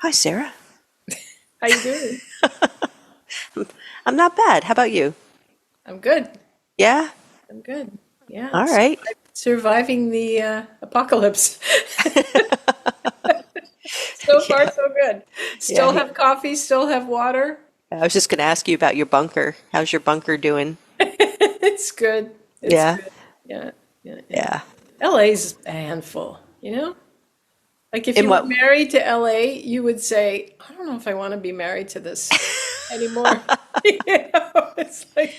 Hi, Sarah. How you doing? I'm not bad. How about you? I'm good. Yeah? I'm good. Yeah, All right. surviving the apocalypse. So far, Yeah. so good. Yeah. Still have coffee, still have water. I was just going to ask you about your bunker. How's your bunker doing? It's good. It's Yeah. good. Yeah, yeah, yeah. Yeah. LA's a handful, you know? Like if In you were what? married to LA, you would say, I don't know if I want to be married to this anymore. It's like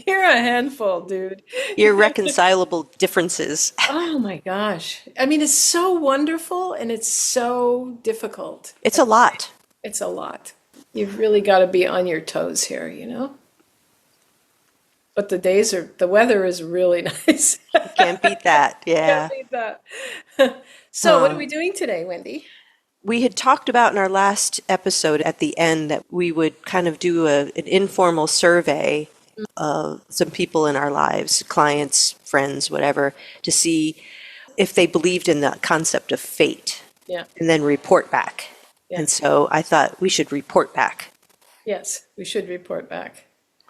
you're a handful, dude. Irreconcilable differences. Oh my gosh. I mean, it's so wonderful and it's so difficult. It's a lot. It's a lot. You've really got to be on your toes here, you know? But the weather is really nice. You can't beat that. Can't Yeah. beat that. So, what are Um, we doing today, Wendy? we had talked about in our last episode at the end that we would kind of do an informal survey of some people in our lives, clients, friends, whatever, to see if they believed in the concept of fate Yeah. and then report back. Yeah. And so I thought we should report back. Yes, we should report back.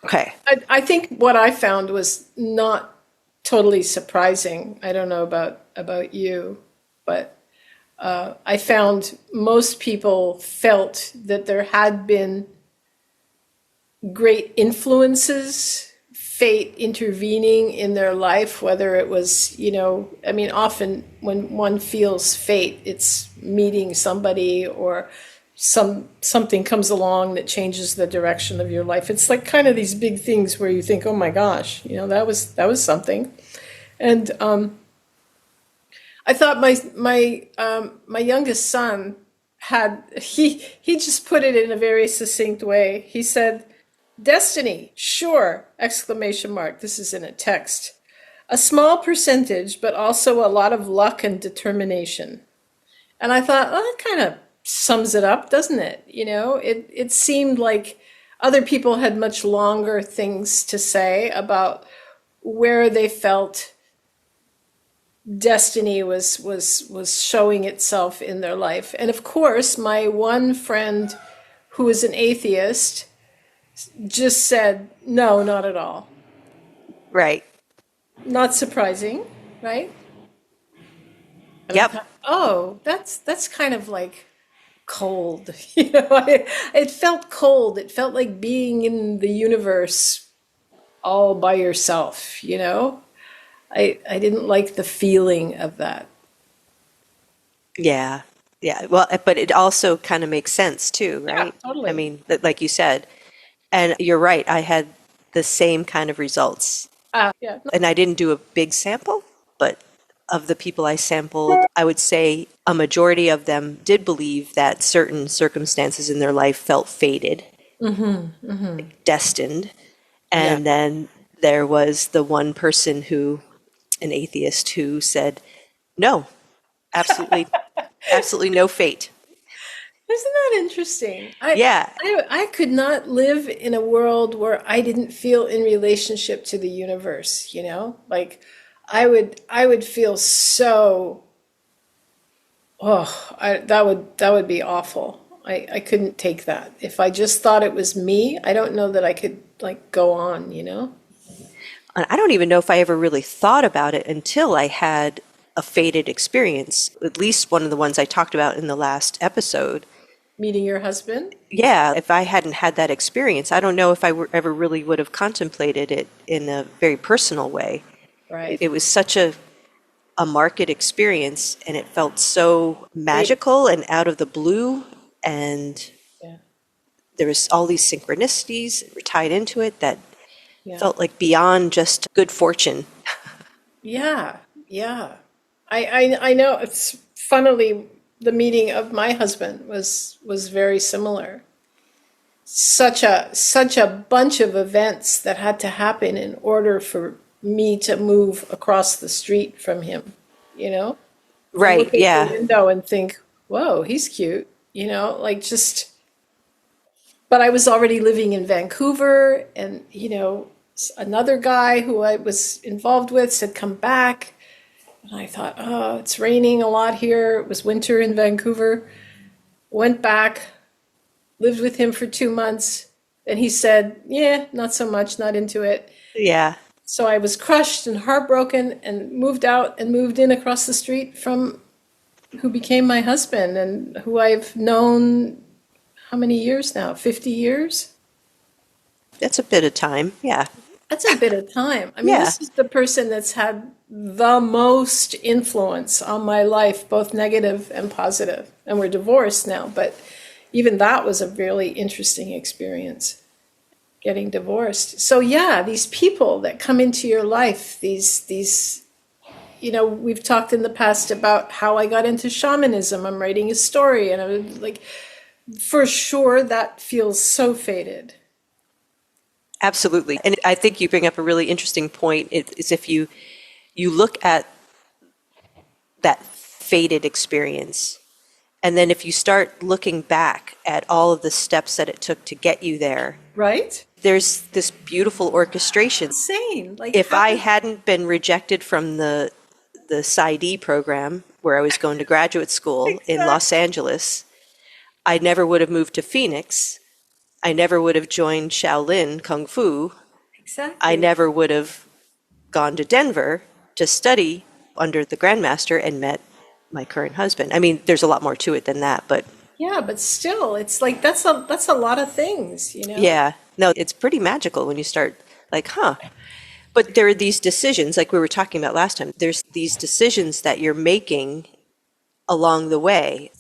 Okay. I think what I found was not totally surprising. I don't know about you, but I found most people felt that there had been great influences, fate intervening in their life, whether it was, I mean, often when one feels fate, it's meeting somebody or something comes along that changes the direction of your life. It's like kind of these big things where you think, oh my gosh, that was something. And I thought my youngest son he just put it in a very succinct way. He said, "Destiny, sure!" Exclamation mark. This is in a text. A small percentage, but also a lot of luck and determination. And I thought, oh, that kind of sums it up, doesn't it? It seemed like other people had much longer things to say about where they felt destiny was showing itself in their life. And of course, my one friend who is an atheist just said, no, not at all. Right. Not surprising, right? And I Yep. thought, oh, that's kind of like cold. It felt cold. It felt like being in the universe all by yourself. I didn't like the feeling of that. Yeah. Yeah. Well, but it also kind of makes sense too, Yeah, right? I totally. mean, like you said, and you're right. I had the same kind of results. Yeah. And I didn't do a big sample, but of the people I sampled, I would say a majority of them did believe that certain circumstances in their life felt fated, destined. Yeah. And then there was the one person who, an atheist, who said, no, absolutely, absolutely no fate. Isn't that interesting? Yeah, I could not live in a world where I didn't feel in relationship to the universe. Like I would feel so that would be awful. I couldn't take that. If I just thought it was me, I don't know that I could like go on. and I don't even know if I ever really thought about it until I had a fated experience, at least one of the ones I talked about in the last episode. Meeting your husband? Yeah, if I hadn't had that experience, I don't know if ever really would have contemplated it in a very personal way. Right. It was such a marked experience, and it felt so Big. magical and out of the blue, and Yeah. there was all these synchronicities that were tied into it that Yeah. felt like beyond just good fortune. Yeah, yeah. I know it's funnily the meeting of my husband was very similar. Such a bunch of events that had to happen in order for me to move across the street from him, you know? To Right, look at the yeah. window and think, "Whoa, he's cute." Like just but I was already living in Vancouver and another guy who I was involved with said come back. And I thought, oh, it's raining a lot here. It was winter in Vancouver. Went back, lived with him for 2 months, and he said, yeah, not so much, not into it. Yeah. So I was crushed and heartbroken and moved out and moved in across the street from who became my husband and who I've known how many years now? 50 years? That's a bit of time. Yeah. That's a bit of time. I mean, Yeah. this is the person that's had the most influence on my life, both negative and positive. And we're divorced now, but even that was a really interesting experience, getting divorced. So yeah, these people that come into your life, these we've talked in the past about how I got into shamanism. I'm writing a story and I was like, for sure that feels so fated. Absolutely. And I think you bring up a really interesting point. Is if you look at that fated experience, and then if you start looking back at all of the steps that it took to get you there, Right? there's this beautiful orchestration. Insane. Like If how I hadn't been rejected from the PsyD program where I was going to graduate school in Los exactly. Angeles, I never would have moved to Phoenix. I never would have joined Shaolin Kung Fu. I Exactly. never would have gone to Denver to study under the Grandmaster and met my current husband. I mean, there's a lot more to it than that, but Yeah, but still, it's like that's a lot of things, you know? yeah, no, it's pretty magical when you start like, huh. But there are these decisions, like we were talking about last time, there's these decisions that you're making along the way.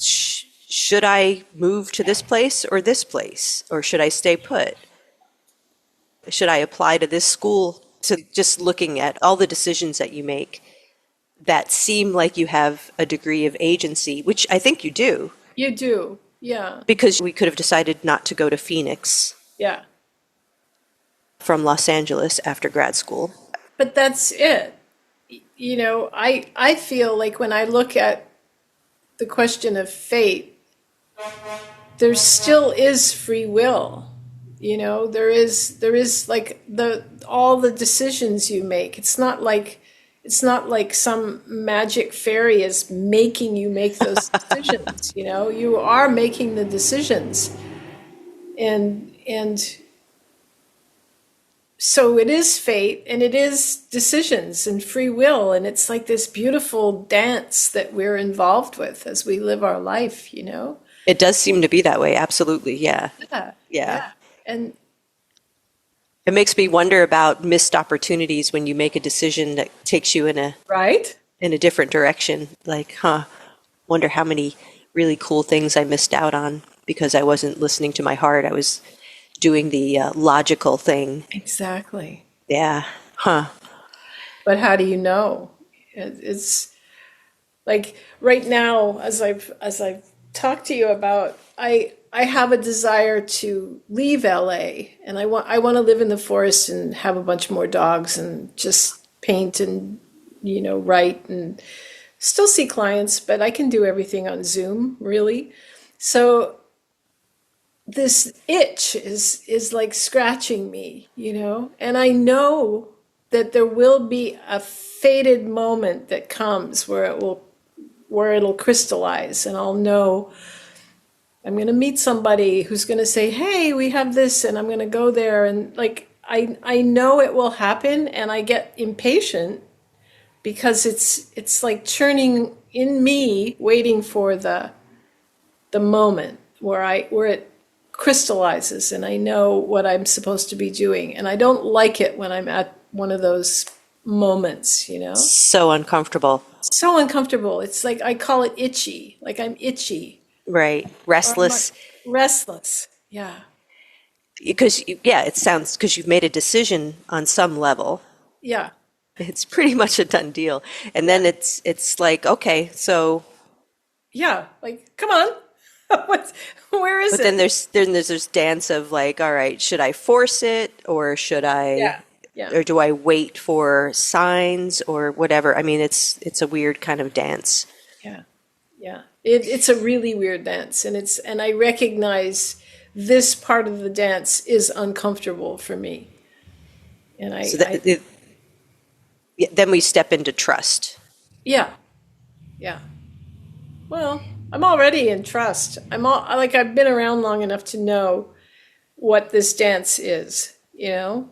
Should I move to this place or this place? Or should I stay put? Should I apply to this school? So just looking at all the decisions that you make that seem like you have a degree of agency, which I think you do, You do. Yeah. because we could have decided not to go to Phoenix Yeah. from Los Angeles after grad school. But that's it. I feel like when I look at the question of fate, there still is free will. There is like the all the decisions you make. It's not like some magic fairy is making you make those decisions, You are making the decisions. And so it is fate and it is decisions and free will, and it's like this beautiful dance that we're involved with as we live our life. It does seem to be that way, absolutely, yeah. Yeah. Yeah. Yeah. And It makes me wonder about missed opportunities when you make a decision that takes you right? in a different direction. Like, wonder how many really cool things I missed out on because I wasn't listening to my heart. I was doing the logical thing. Exactly. Yeah. Huh. But how do you know? It's like right now, as I've talked to you about, I have a desire to leave LA, and I want to live in the forest and have a bunch more dogs and just paint and write and still see clients, but I can do everything on Zoom, really. So this itch is like scratching me. And I know that there will be a fated moment that comes where it'll crystallize, and I'll know I'm going to meet somebody who's going to say, "Hey, we have this," and I'm going to go there, and like I know it will happen, and I get impatient because it's like churning in me, waiting for the moment where it crystallizes and I know what I'm supposed to be doing. And I don't like it when I'm at one of those moments. So uncomfortable. So uncomfortable. It's like I call it itchy. Like I'm itchy Right. or I'm like Restless. restless. Yeah. Because, yeah, it sounds, because you've made a decision on some level. Yeah. It's pretty much a done deal. And Yeah. then it's like, okay, so, Yeah. Like, come on. Where is but then it? there's this dance of like, all right, should I force it or should I, Yeah. Yeah. or do I wait for signs or whatever? I mean, it's a weird kind of dance. Yeah. Yeah. It's a really weird dance, and I recognize this part of the dance is uncomfortable for me. And So I yeah, then we step into trust. yeah, yeah. Well, I'm already in trust. I've been around long enough to know what this dance is. You know,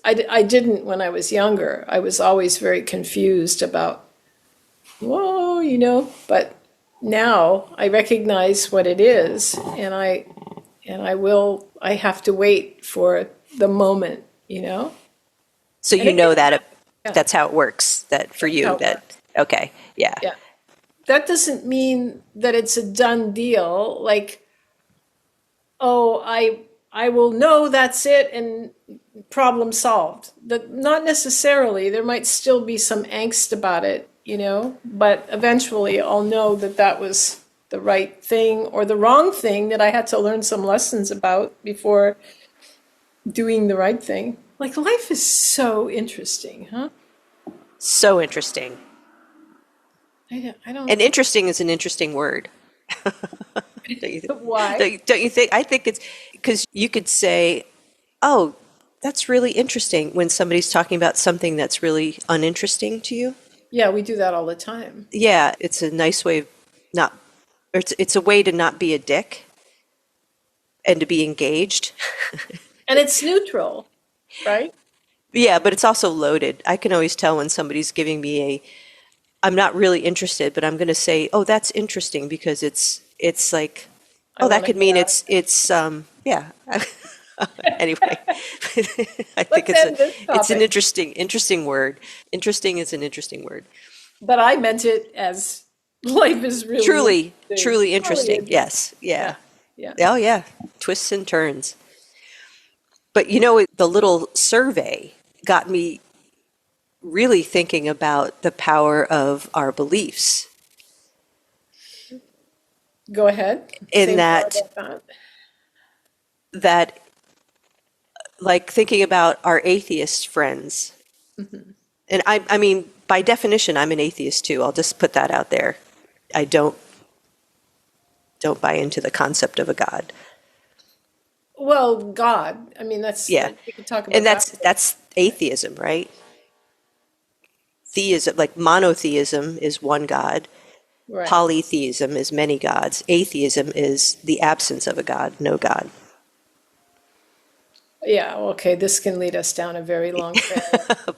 I didn't when I was younger. I was always very confused about, whoa, but now I recognize what it is, I have to wait for the moment. So And you it can know that yeah, that's how it works, that for that's how you, it that, works. okay, yeah. Yeah. That doesn't mean that it's a done deal. Like, oh, I will know that's it and problem solved. That not necessarily. There might still be some angst about it, but eventually I'll know that that was the right thing or the wrong thing that I had to learn some lessons about before doing the right thing. Like life is so interesting, huh? So interesting. I don't And interesting is an interesting word. Don't you, why. don't you think? I think it's because you could say, oh, that's really interesting when somebody's talking about something that's really uninteresting to you. Yeah, we do that all the time. Yeah, it's a nice way of not, or it's a way to not be a dick and to be engaged. And it's neutral, right? Yeah, but it's also loaded. I can always tell when somebody's giving me I'm not really interested, but I'm going to say, "Oh, that's interesting," because it's like, I oh, that want to could get mean out of it. it's yeah. Anyway, I think Let's end this it's an topic. interesting word. Interesting is an interesting word. But I meant it as life is really interesting. Truly Really interesting. interesting. Yes, yeah. Yeah. Yeah. Oh, yeah. Twists and turns. But the little survey got me really thinking about the power of our beliefs. Go ahead. In Say more that about that. that like thinking about our atheist friends. And I mean, by definition, I'm an atheist too. I'll just put that out there. I don't buy into the concept of a God. Well, God. I mean, Yeah. we could talk And about that. that's atheism, right? Theism, like monotheism is one God. Right. Polytheism is many gods. Atheism is the absence of a God, no God. Yeah. Okay. This can lead us down a very long trail.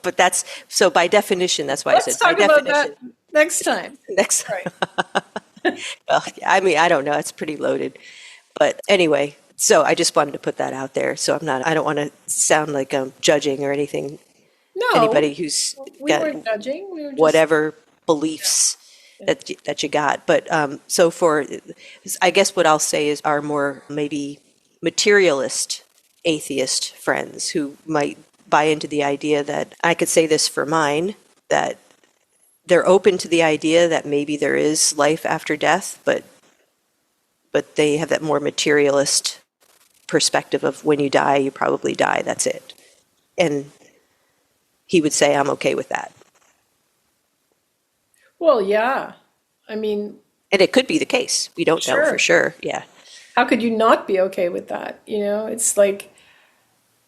But that's so by definition, that's why I Let's said by talk about definition. that next time. Next, Right. well, yeah, I mean, I don't know. It's pretty loaded. But anyway, so I just wanted to put that out there. So I don't want to sound like I'm judging or anything, No, anybody who's we got weren't judging. We were just, whatever beliefs that you got. But so I guess what I'll say is our more maybe materialist atheist friends who might buy into the idea that I could say this for mine, that they're open to the idea that maybe there is life after death, but they have that more materialist perspective of when you die, you probably die. That's it. And he would say, I'm okay with that. well, yeah. I mean, And it could be the case. We don't know for sure. sure. Yeah. How could you not be okay with that? It's like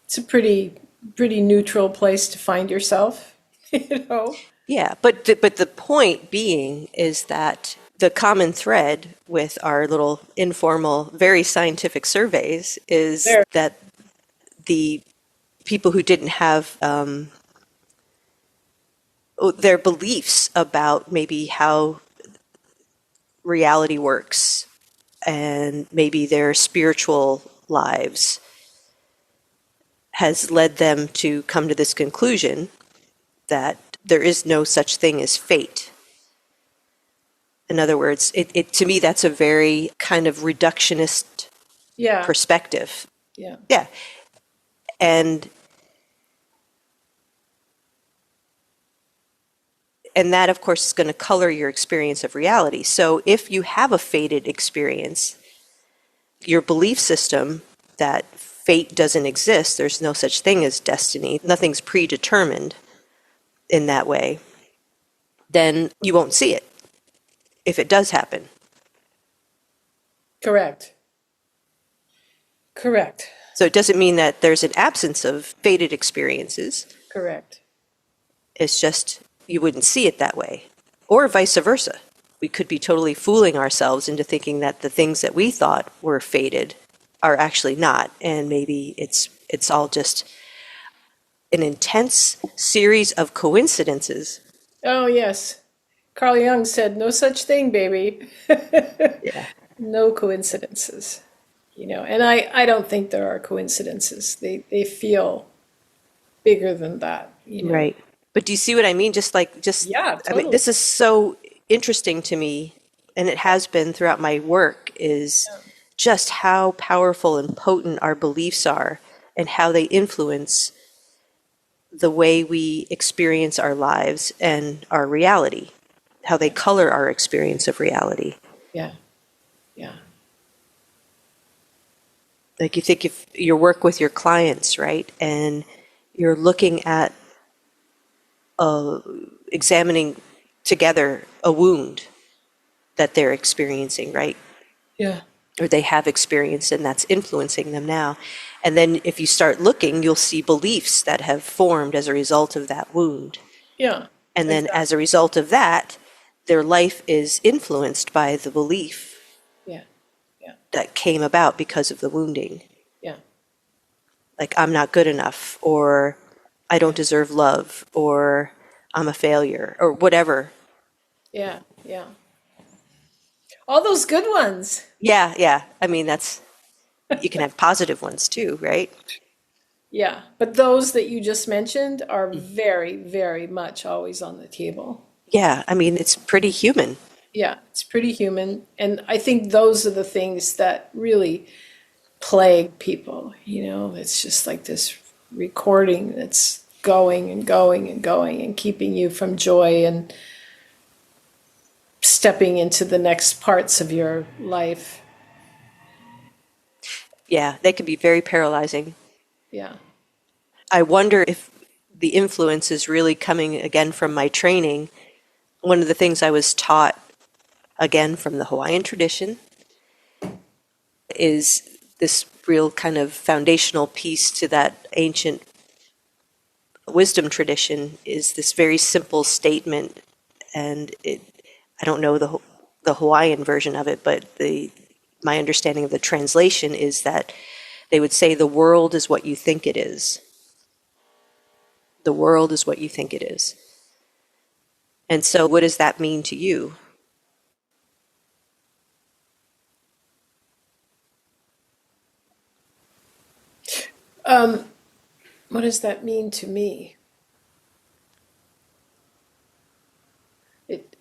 it's a pretty neutral place to find yourself, you know? Yeah. But the point being is that the common thread with our little informal, very scientific surveys is There. that the people who didn't have their beliefs about maybe how reality works and maybe their spiritual lives has led them to come to this conclusion that there is no such thing as fate. In other words, to me, that's a very kind of reductionist Yeah. perspective. Yeah. Yeah. And that, of course, is going to color your experience of reality. So if you have a fated experience, your belief system that fate doesn't exist, there's no such thing as destiny, nothing's predetermined in that way, then you won't see it if it does happen. Correct. Correct. So it doesn't mean that there's an absence of fated experiences. Correct. It's just you wouldn't see it that way, or vice versa. we could be totally fooling ourselves into thinking that the things that we thought were fated are actually not, and maybe it's all just an intense series of coincidences. Oh, yes. Carl Jung said, no such thing, baby. Yeah. No coincidences. And I don't think there are coincidences. They feel bigger than that. Right. But do you see what I mean? Yeah, I mean, totally. this is so interesting to me, and it has been throughout my work, is just how powerful and potent our beliefs are and how they influence the way we experience our lives and our reality, how they color our experience of reality. Yeah, yeah, Like you think if your work with your clients, right, and you're looking at examining together a wound that they're experiencing, right? yeah, Or they have experienced, and that's influencing them now. And then if you start looking, you'll see beliefs that have formed as a result of that wound. yeah. And then as a Exactly. result of that, their life is influenced by the belief Yeah, yeah, that came about because of the wounding. yeah, Like, I'm not good enough, or I yeah, don't deserve love, or I'm a failure, or whatever. yeah, yeah. All those good ones. Yeah, yeah. I mean, you can have positive ones too, right? Yeah, but those that you just mentioned are very, very much always on the table. Yeah, I mean, it's pretty human. Yeah, it's pretty human. And I think those are the things that really plague people. It's just like this recording that's going and going and going and keeping you from joy and stepping into the next parts of your life. Yeah, they can be very paralyzing. Yeah. I wonder if the influence is really coming again from my training. One of the things I was taught again from the Hawaiian tradition is this real kind of foundational piece to that ancient wisdom tradition is this very simple statement, and I don't know the Hawaiian version of it, but my understanding of the translation is that they would say the world is what you think it is. The world is what you think it is. And so what does that mean to you? What does that mean to me? It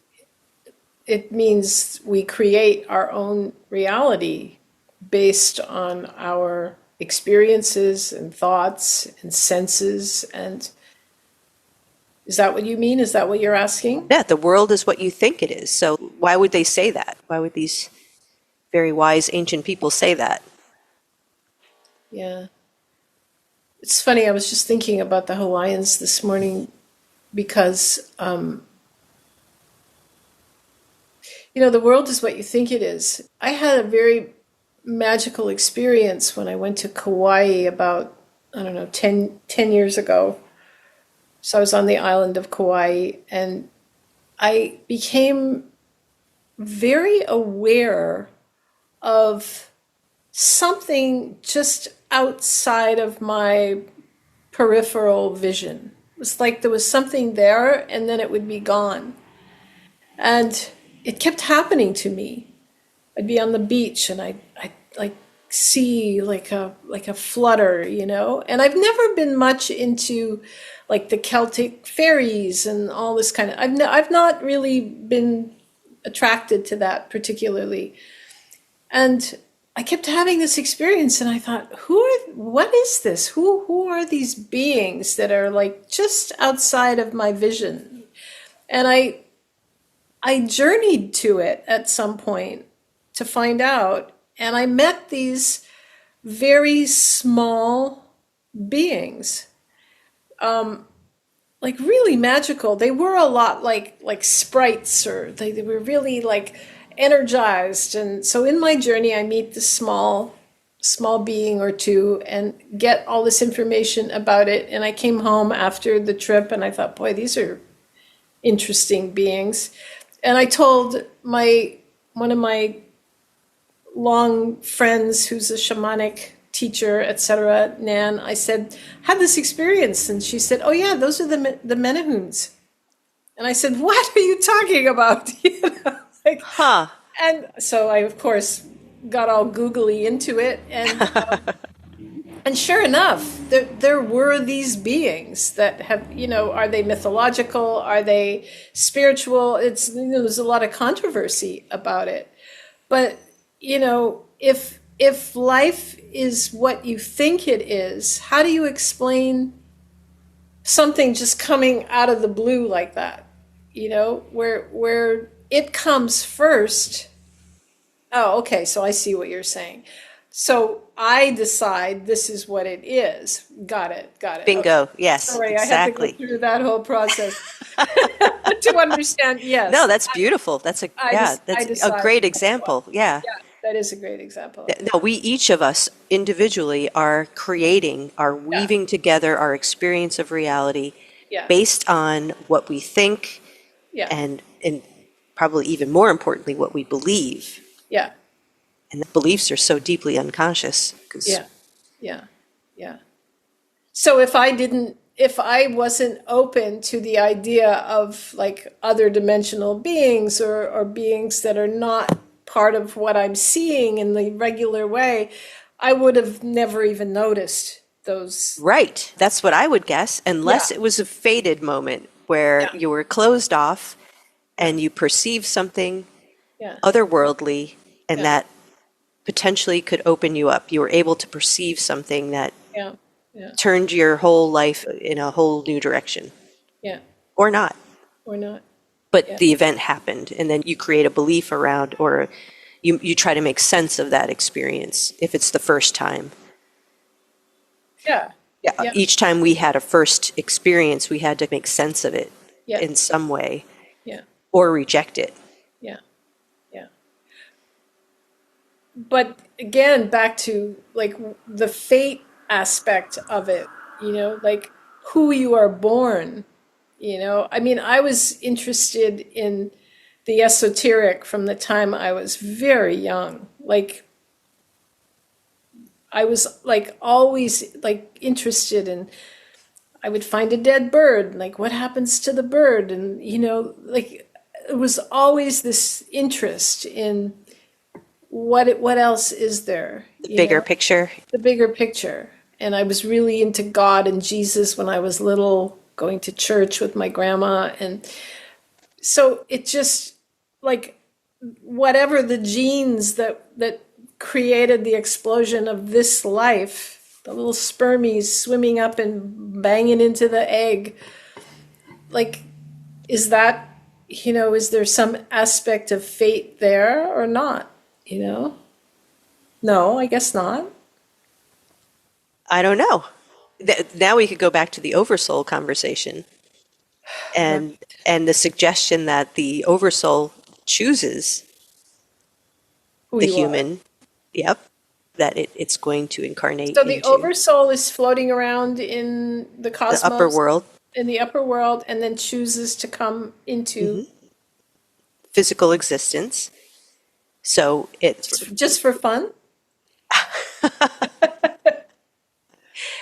it means we create our own reality based on our experiences and thoughts and senses. And is that what you mean? Is that what you're asking? Yeah, the world is what you think it is. So why would they say that? Why would these very wise ancient people say that? Yeah. It's funny, I was just thinking about the Hawaiians this morning because, the world is what you think it is. I had a very magical experience when I went to Kauai about, I don't know, ten years ago. So I was on the island of Kauai and I became very aware of something just outside of my peripheral vision. It was like there was something there and then it would be gone. And it kept happening to me. I'd be on the beach and I'd like see like a flutter. And I've never been much into like the Celtic fairies and all this kind of. I've not really been attracted to that particularly. And I kept having this experience and I thought, what is this? Who are these beings that are like just outside of my vision? And I journeyed to it at some point to find out, and I met these very small beings, like really magical. They were a lot like sprites, or they were really like energized. And so in my journey, I meet this small being or two and get all this information about it. And I came home after the trip, and I thought, boy, these are interesting beings. And I told one of my long friends who's a shamanic teacher, etc., Nan, I said, had this experience. And she said, oh yeah, those are the Menahuns. And I said, what are you talking about? You know, like, Huh. and so I, of course, got all googly into it. And sure enough, there were these beings that have, you know, are they mythological? Are they spiritual? It's, you know, there's a lot of controversy about it. But, you know, if life is what you think it is, how do you explain something just coming out of the blue like that? You know, where it comes first. Oh, okay, so I see what you're saying. So I decide this is what it is. Got it. Bingo. Okay. Yes, Sorry, exactly. I had to go through that whole process to understand. Yes. No, that's beautiful. That's I that's a decided great as well. example. Yeah. Yeah, that is a great example. No, we each of us individually are creating, are Yeah, weaving together our experience of reality yeah, based on what we think yeah, and probably even more importantly, what we believe. yeah, And the beliefs are so deeply unconscious because yeah, yeah, yeah. So if I wasn't open to the idea of like other dimensional beings or beings that are not part of what I'm seeing in the regular way, I would have never even noticed those. right, that's what I would guess, Yeah, unless it was a fated moment where yeah, you were closed off and you perceived something yeah, otherworldly and yeah, that potentially could open you up. You were able to perceive something that yeah, yeah, turned your whole life in a whole new direction, yeah, or not. or not. But Yeah, the event happened, and then you create a belief around, or you try to make sense of that experience if it's the first time. yeah, Yeah, yeah, each time we had a first experience, we had to make sense of it yeah, in some way yeah, or reject it. yeah, yeah. But again, back to like the fate aspect of it, you know, like who you are born, you know. I mean, I was interested in the esoteric from the time I was very young. Like I was like always like interested in, I would find a dead bird, like what happens to the bird? And you know, like it was always this interest in what else is there, The you bigger know, picture. the bigger picture. And I was really into God and Jesus when I was little, going to church with my grandma. And so it just like whatever the genes that created the explosion of this life, the little spermies swimming up and banging into the egg, like is that, you know, is there some aspect of fate there or not, you know? No, I guess not. I don't know. Now we could go back to the oversoul conversation Right. and the suggestion that the oversoul chooses Who the you are. human. Yep, that it's going to incarnate So the into oversoul is floating around in the the upper cosmos, world, in the upper world, and then chooses to come into physical existence. So it's, just for fun.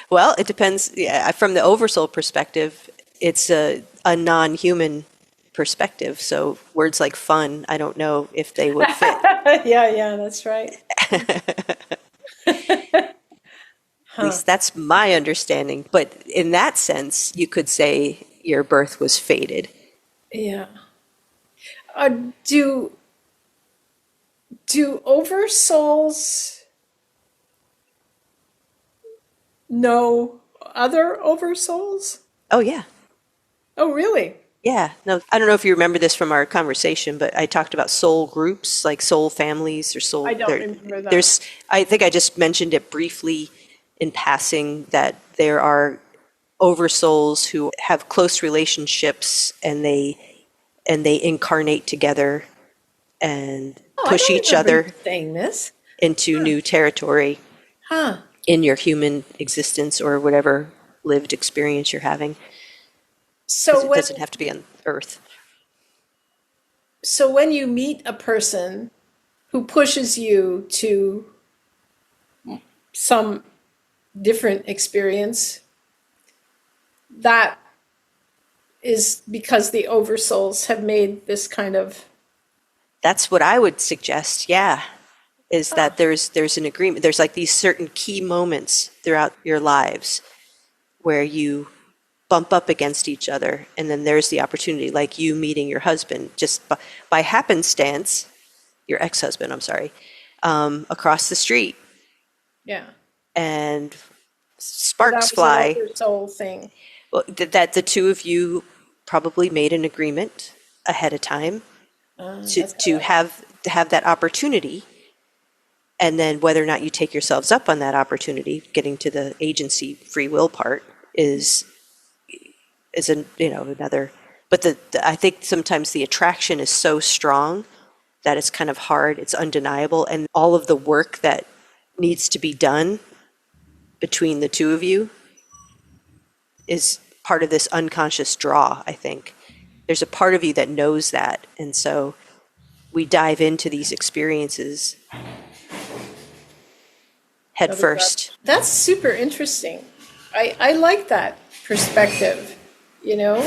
well, it depends. Yeah, from the oversoul perspective, it's a non-human perspective. So words like fun, I don't know if they would fit. Yeah, yeah, that's right. At least that's my understanding. But in that sense, you could say your birth was fated. Yeah. Uh, do do oversouls know other oversouls? Oh, yeah. Oh, really? Yeah. No, I don't know if you remember this from our conversation, but I talked about soul groups, like soul families or I soul. don't remember that. There's, I think I just mentioned it briefly in passing that there are oversouls who have close relationships and they incarnate together and Oh, I push don't each remember you other saying this. into new territory Huh. in your human existence or whatever lived experience you're having, because So it when doesn't have to be on Earth. so when you meet a person who pushes you to some different experience, that is because the oversouls have made this kind of, That's what I would suggest. Yeah. Is that there's an agreement. There's like these certain key moments throughout your lives where you bump up against each other, and then there's the opportunity, like you meeting your husband just by happenstance, your ex-husband, I'm sorry, across the street, yeah. and So that sparks was an fly. oversoul thing. Well, that the two of you probably made an agreement ahead of time to That's how that works. to have that opportunity. And then whether or not you take yourselves up on that opportunity, getting to the agency free will part is an, another. But I think sometimes the attraction is so strong that it's kind of hard, it's undeniable, and all of the work that needs to be done between the two of you is part of this unconscious draw, I think. There's a part of you that knows that, and so we dive into these experiences head first. That's super interesting. I like that perspective, you know?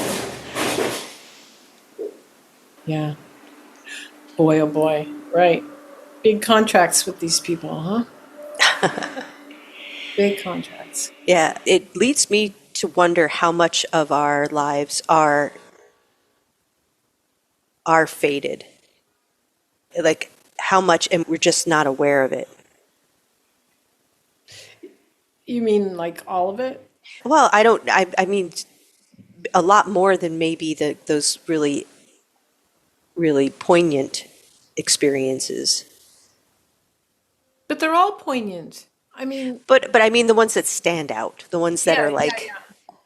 Yeah. Boy, oh boy. Right. Big contracts with these people, huh? Big contracts. Yeah, it leads me to wonder how much of our lives are fated. Like how much, and we're just not aware of it. You mean like all of it? Well, I mean, a lot more than maybe those really, really poignant experiences. But they're all poignant. I mean, But I mean the ones that stand out, the ones that are yeah, yeah, like, yeah.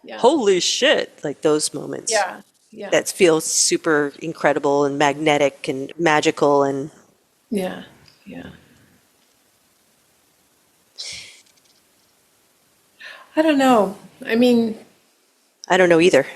Yeah. holy shit, like those moments Yeah. Yeah. that feel super incredible and magnetic and magical and Yeah. Yeah. I don't know. I mean, I don't know either.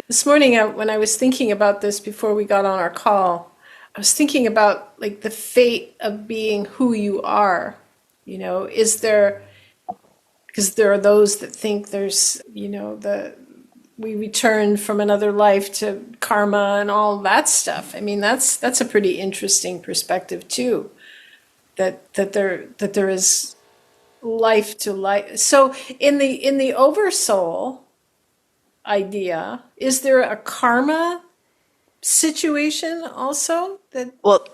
this morning when I was thinking about this before we got on our call, I was thinking about like the fate of being who you are. You know, is there, because there are those that think there's, we return from another life to karma and all that stuff. I mean, that's a pretty interesting perspective too. That there is life to life. So in the oversoul idea, is there a karma situation also? That Well,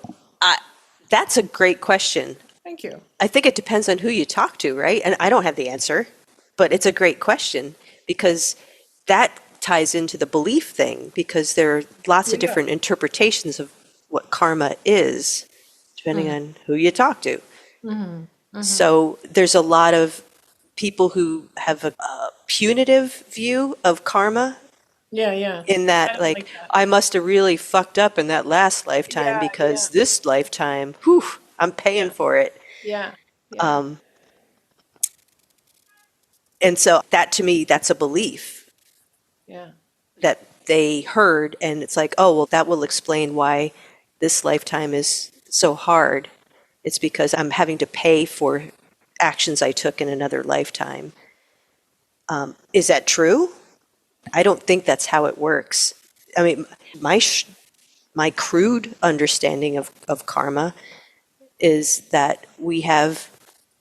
that's a great question. thank you. I think it depends on who you talk to, right? And I don't have the answer, but it's a great question because that ties into the belief thing because there are lots of Yeah. different interpretations of what karma is, depending on who you talk to. So there's a lot of people who have a punitive view of karma Yeah, yeah. in I that, don't like like, that. I must have really fucked up in that last lifetime Yeah, because yeah, this lifetime, whew, I'm paying for it. yeah, yeah, And so that to me, that's a belief yeah. that they heard. And it's like, oh, well, that will explain why this lifetime is so hard. It's because I'm having to pay for actions I took in another lifetime. Is that true? I don't think that's how it works. I mean, my crude understanding of karma is that we have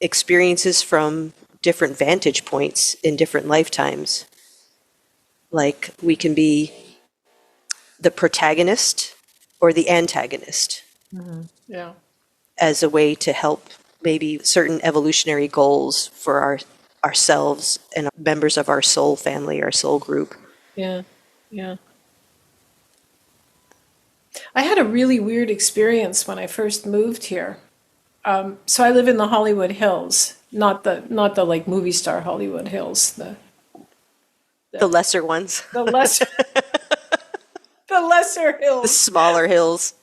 experiences from different vantage points in different lifetimes. Like we can be the protagonist or the antagonist Yeah. as a way to help maybe certain evolutionary goals for ourselves and members of our soul family, our soul group. Yeah, yeah. I had a really weird experience when I first moved here. So I live in the Hollywood Hills, not the like movie star Hollywood Hills, The lesser ones, the lesser the lesser the hills. smaller hills.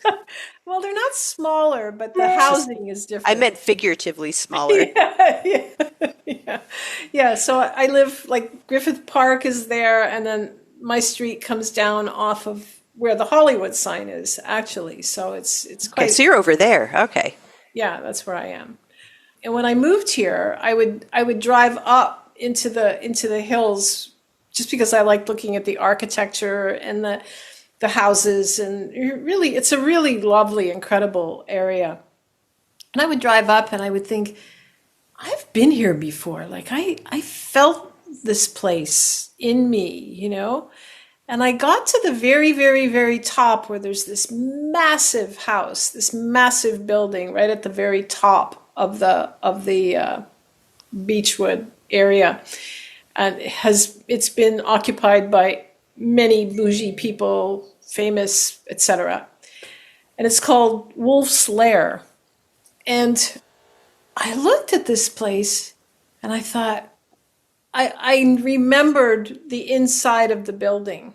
Well, they're not smaller, but the It's just, housing is I different. meant figuratively smaller. Yeah, yeah, yeah. Yeah, so I live like Griffith Park is there, and then my street comes down off of where the Hollywood sign is, actually. So it's Okay, quite, so you're over there. Okay. yeah, that's where I am. And when I moved here, I would drive up into the hills just because I like looking at the architecture and the houses, and really it's a really lovely, incredible area. And I would drive up and I would think, I've been here before. Like I felt this place in me, And I got to the very, very, very top where there's this massive house, this massive building right at the very top of the Beechwood area, and it's been occupied by many bougie people, famous, etc. And it's called Wolf's Lair. And I looked at this place and I thought, I remembered the inside of the building.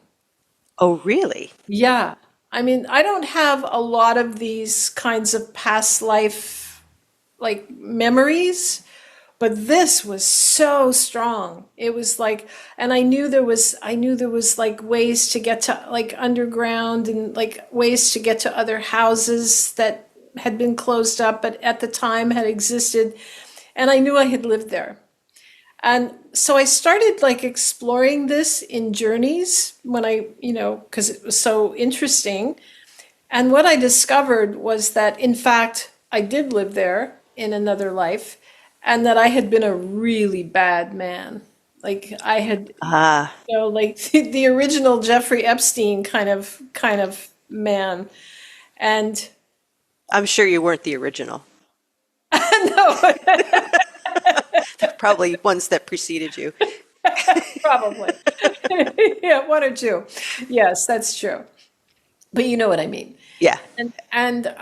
Oh, really? Yeah. I mean, I don't have a lot of these kinds of past life like memories, but this was so strong. It was like, and I knew there was like ways to get to like underground and like ways to get to other houses that had been closed up, but at the time had existed. And I knew I had lived there. And so I started like exploring this in journeys when because it was so interesting. And what I discovered was that, in fact, I did live there in another life and that I had been a really bad man. Like I had, Ah, like the original Jeffrey Epstein kind of man. And I'm sure you weren't the original. no, Probably ones that preceded you. probably. Yeah, one or two. Yes, that's true. But you know what I mean. Yeah. And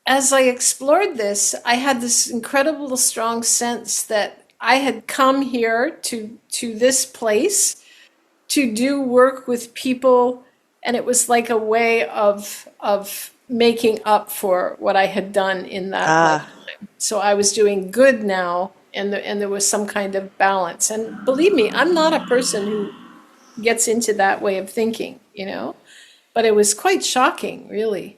as I explored this, I had this incredible strong sense that I had come here to this place to do work with people, and it was like a way of making up for what I had done in that Ah, lifetime. So I was doing good now, and there was some kind of balance. And believe me, I'm not a person who gets into that way of thinking. But it was quite shocking, really,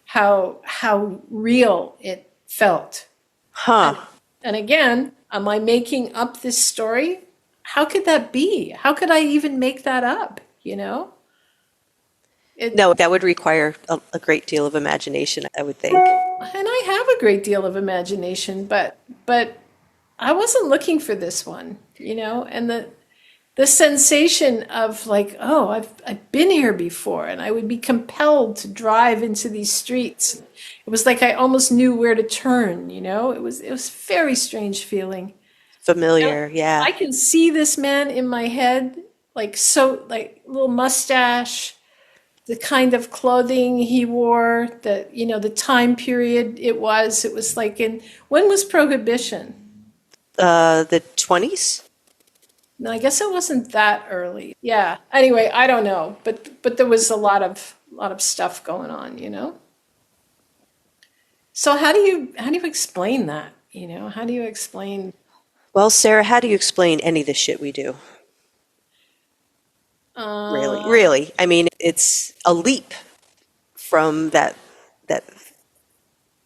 how real it felt. huh. And again, am I making up this story? How could that be? How could I even make that up? It, No, that would require a great deal of imagination, I would think. and I have a great deal of imagination, but I wasn't looking for this one. And the sensation of like, oh, I've been here before, and I would be compelled to drive into these streets. It was like I almost knew where to turn. It was a very strange feeling. Now, Familiar, yeah. I can see this man in my head, like so, like little mustache, the kind of clothing he wore, the time period it was. It was like when was Prohibition? The 20s? No, I guess it wasn't that early. Yeah. Anyway, I don't know, but there was a lot of stuff going on. So how do you explain that? How do you explain? Well, Sarah, how do you explain any of the shit we do? Really, Uh, really. I mean, it's a leap from that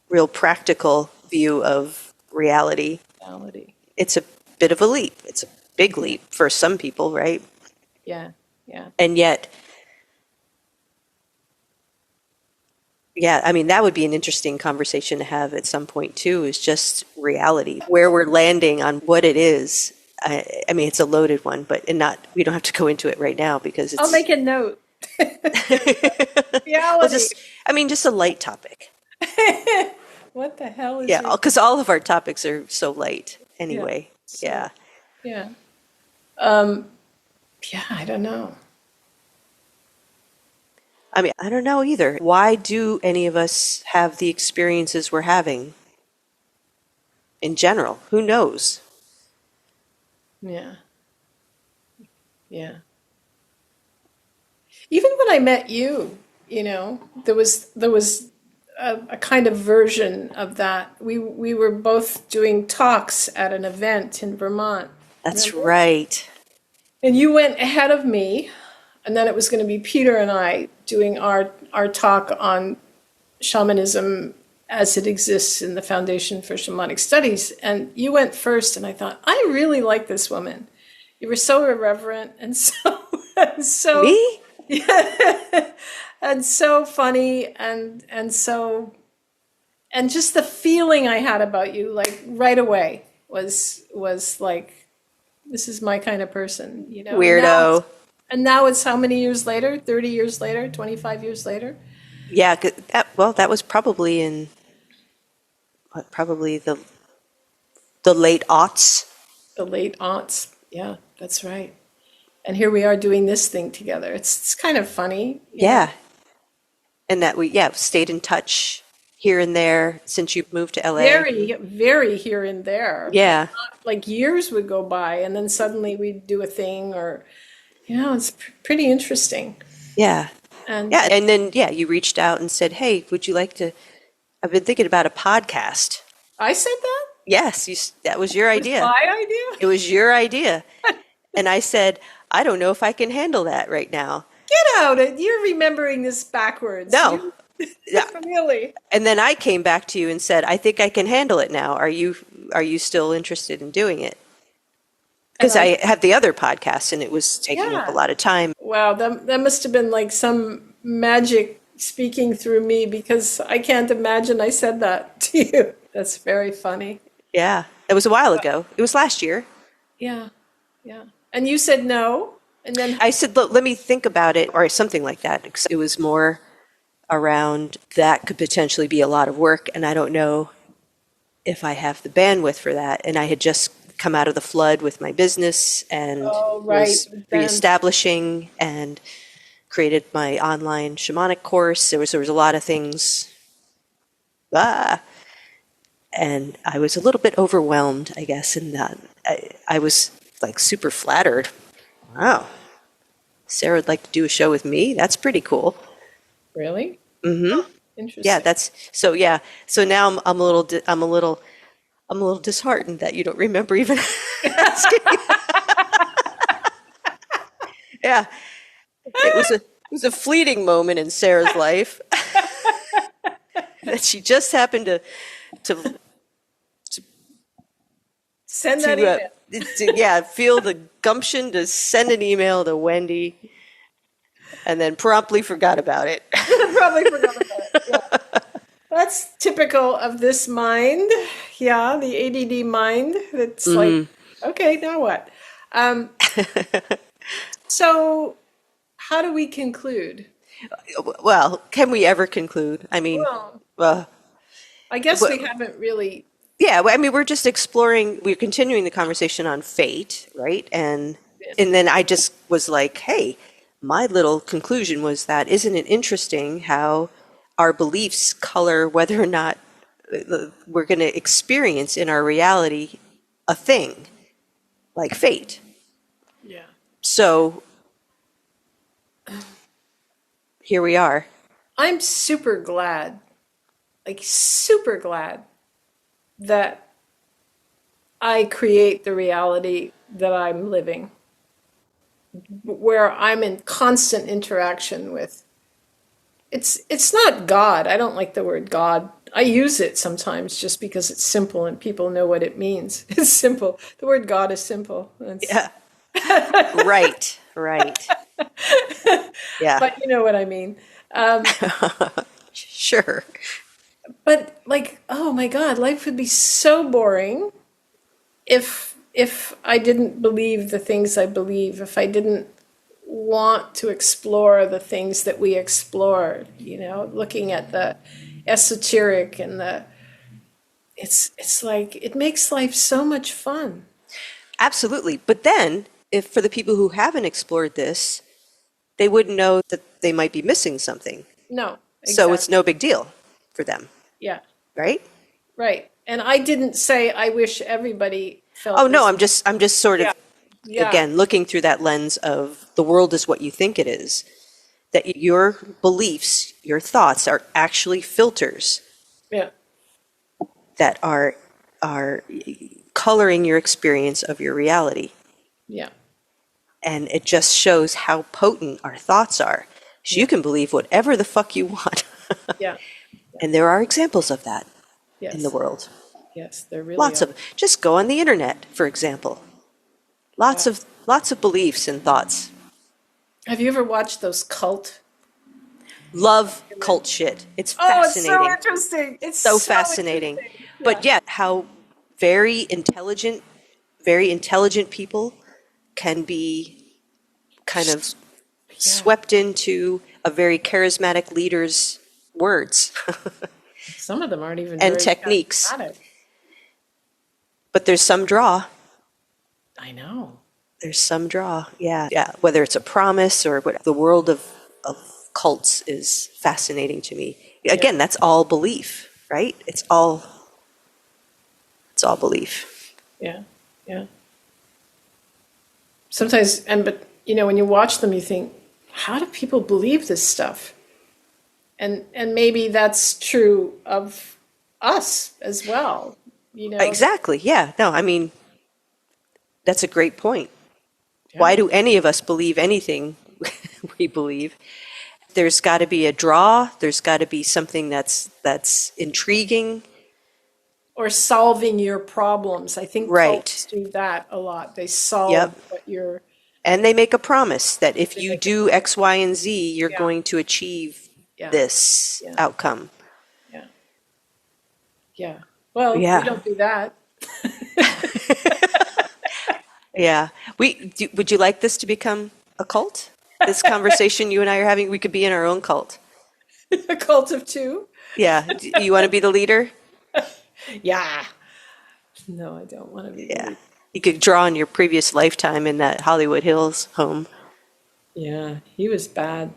real practical view of reality. reality. It's a bit of a leap. It's a big leap for some people, right? Yeah. Yeah. And yet, yeah, I mean, that would be an interesting conversation to have at some point too, is just reality, where we're landing on what it is. I mean, it's a loaded one, but we don't have to go into it right now because I'll it's, make a note. well, Reality. just a light topic. What the hell is Yeah, your? because all of our topics are so light Yeah. anyway. So Yeah. yeah. Um. Yeah. I don't know. I mean, I don't know either. Why do any of us have the experiences we're having in general? Who knows? Yeah. Yeah. Even when I met you, there was a kind of version of that. We were both doing talks at an event in Vermont. That's Remember? right. And you went ahead of me, and then it was going to be Peter and I doing our talk on shamanism as it exists in the Foundation for Shamanic Studies. And you went first, and I thought, I really like this woman. You were so irreverent and so Me? yeah, and so funny and just the feeling I had about you, like right away, was like, this is my kind of person, you know. Weirdo. And now it's how many years later? 30 years later? 25 years later? Yeah, that was probably in probably the late aughts. The late aunts. Yeah, that's right. And here we are doing this thing together. It's kind of funny. Yeah. And that we stayed in touch here and there since you moved to LA. Very, very here and there. Yeah. Like years would go by, and then suddenly we'd do a thing, or, it's pretty interesting. Yeah. And Yeah. And then, you reached out and said, hey, would you like to? I've been thinking about a podcast. I said that? Yes, that was your idea. My idea? It was your idea. And I said, I don't know if I can handle that right now. Get out. You're remembering this backwards. No. Yeah. Really? And then I came back to you and said, I think I can handle it now. Are you still interested in doing it? Because I had the other podcast and it was taking up a lot of time. Wow, that must have been like some magic speaking through me, because I can't imagine I said that to you. That's very funny. Yeah. It was a while ago. It was last year. Yeah. Yeah. And you said no. And then I said, look, let me think about it, or something like that. It was more around that could potentially be a lot of work, and I don't know if I have the bandwidth for that. And I had just come out of the flood with my business and was reestablishing and created my online shamanic course. There was a lot of things. And I was a little bit overwhelmed, I guess, in that. I was like super flattered. Wow. Sarah would like to do a show with me? That's pretty cool. Really? Mm-hmm. Oh, interesting. Yeah, So now I'm a little disheartened that you don't remember even asking. Yeah. It was a fleeting moment in Sarah's life that she just happened to send that email. Feel the gumption to send an email to Wendy, and then promptly forgot about it. Probably forgot about it. Yeah. That's typical of this mind. Yeah, the ADD mind. It's like, okay, now what? So, how do we conclude? Well, can we ever conclude? I mean, I guess we haven't really. Yeah, I mean, we're just exploring. We're continuing the conversation on fate, right? And then I just was like, hey, my little conclusion was that isn't it interesting how our beliefs color whether or not we're going to experience in our reality a thing like fate. Yeah. So here we are. I'm super glad that I create the reality that I'm living, where I'm in constant interaction with. It's not God. I don't like the word God. I use it sometimes just because it's simple and people know what it means. It's simple. The word God is simple. Yeah. Right. Yeah. But you know what I mean. Sure. But like, oh my God, life would be so boring if I didn't believe the things I believe, if I didn't want to explore the things that we explore, looking at the esoteric and it's like, it makes life so much fun. Absolutely. But then, if for the people who haven't explored this, they wouldn't know that they might be missing something. No. Exactly. So it's no big deal for them. Yeah. Right? Right. And I didn't say I wish everybody felt. Oh no, I'm just sort of Yeah. again looking through that lens of the world is what you think it is. that your beliefs, your thoughts are actually filters Yeah. that are coloring your experience of your reality. Yeah. And it just shows how potent our thoughts are. So you Yeah. can believe whatever the fuck you want. Yeah. And there are examples of that in the Yes. world. Yes, there really Lots are. of, just go on the internet, for example. Yeah. Lots of beliefs and thoughts. Have you ever watched those cult? Love cult shit. It's Oh, it's so fascinating. interesting. It's So so fascinating. interesting. But Yeah. yeah, how very intelligent people can be kind of Yeah. swept into a very charismatic leader's words Some of them aren't even and very techniques. charismatic. But there's some draw. I know. There's some draw. Yeah. Yeah. Whether it's a promise or what, the world of cults is fascinating to me. Yeah. Again, that's all belief, right? It's all belief. Yeah. Yeah. Sometimes, but when you watch them, you think, how do people believe this stuff? And maybe that's true of us as well. Exactly. Yeah. No, I mean, that's a great point. Why Yeah. do any of us believe anything we believe? There's got to be a draw. There's got to be something that's intriguing. Or solving your problems. I think cults Right. do that a lot. They solve Yep. what you're. And they make a promise that if They you make a do X, Y, and Z, you're Yeah. going to achieve Yeah. this Yeah. outcome. Yeah. Yeah. Well, we Yeah. don't do that. Yeah. Would you like this to become a cult? This conversation you and I are having, we could be in our own cult. A cult of two? Yeah. Do you want to be the leader? Yeah. No, I don't want to be the Yeah. lead. You could draw on your previous lifetime in that Hollywood Hills home. Yeah, he was bad.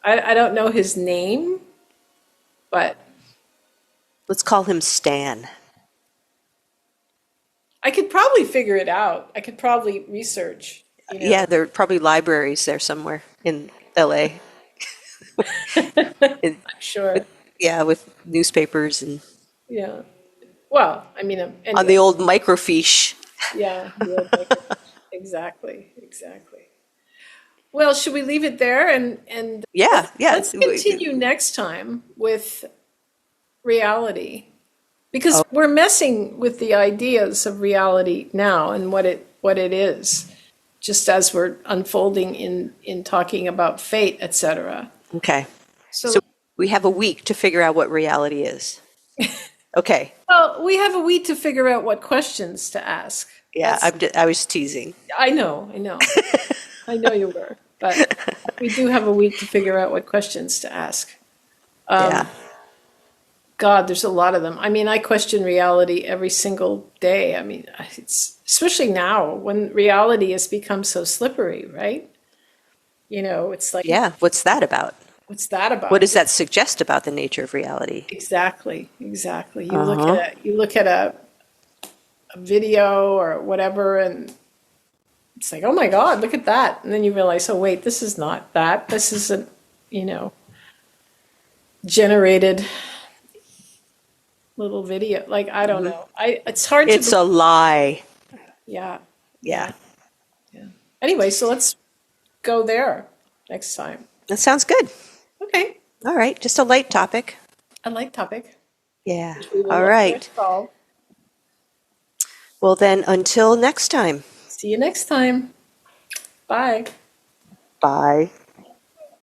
I don't know his name, but Let's call him Stan. I could probably figure it out. I could probably research, Yeah, there are probably libraries there somewhere in LA. I'm sure. Yeah, with newspapers and Yeah. Well, on the anyway, old microfiche. yeah, the old microphone. Exactly, exactly. Well, should we leave it there and Yeah, yeah. let's continue next time with reality because we're messing with the ideas of reality now and what it is, just as we're unfolding in talking about fate, etc. Okay. So, So we have a week to figure out what reality is. Okay. well, we have a week to figure out what questions to ask. Yeah, I was teasing. I know, I know you were, but we do have a week to figure out what questions to ask. Yeah. God, there's a lot of them. I question reality every single day. It's especially now when reality has become so slippery, right? It's like, Yeah. What's that about? what's that about? What does that suggest about the nature of reality? Exactly, exactly. Uh-huh. You look at a video or whatever, and it's like, oh my God, look at that. And then you realize, oh wait, this is not that. This isn't, generated little video. Like, I don't know. It's hard to It's a lie. yeah. Yeah. Yeah. Anyway, so let's go there next time. That sounds good. Okay. All right. Just a light topic. A light topic. Yeah. We will All of right. course solve. Well, then, until next time. See you next time. Bye. Bye.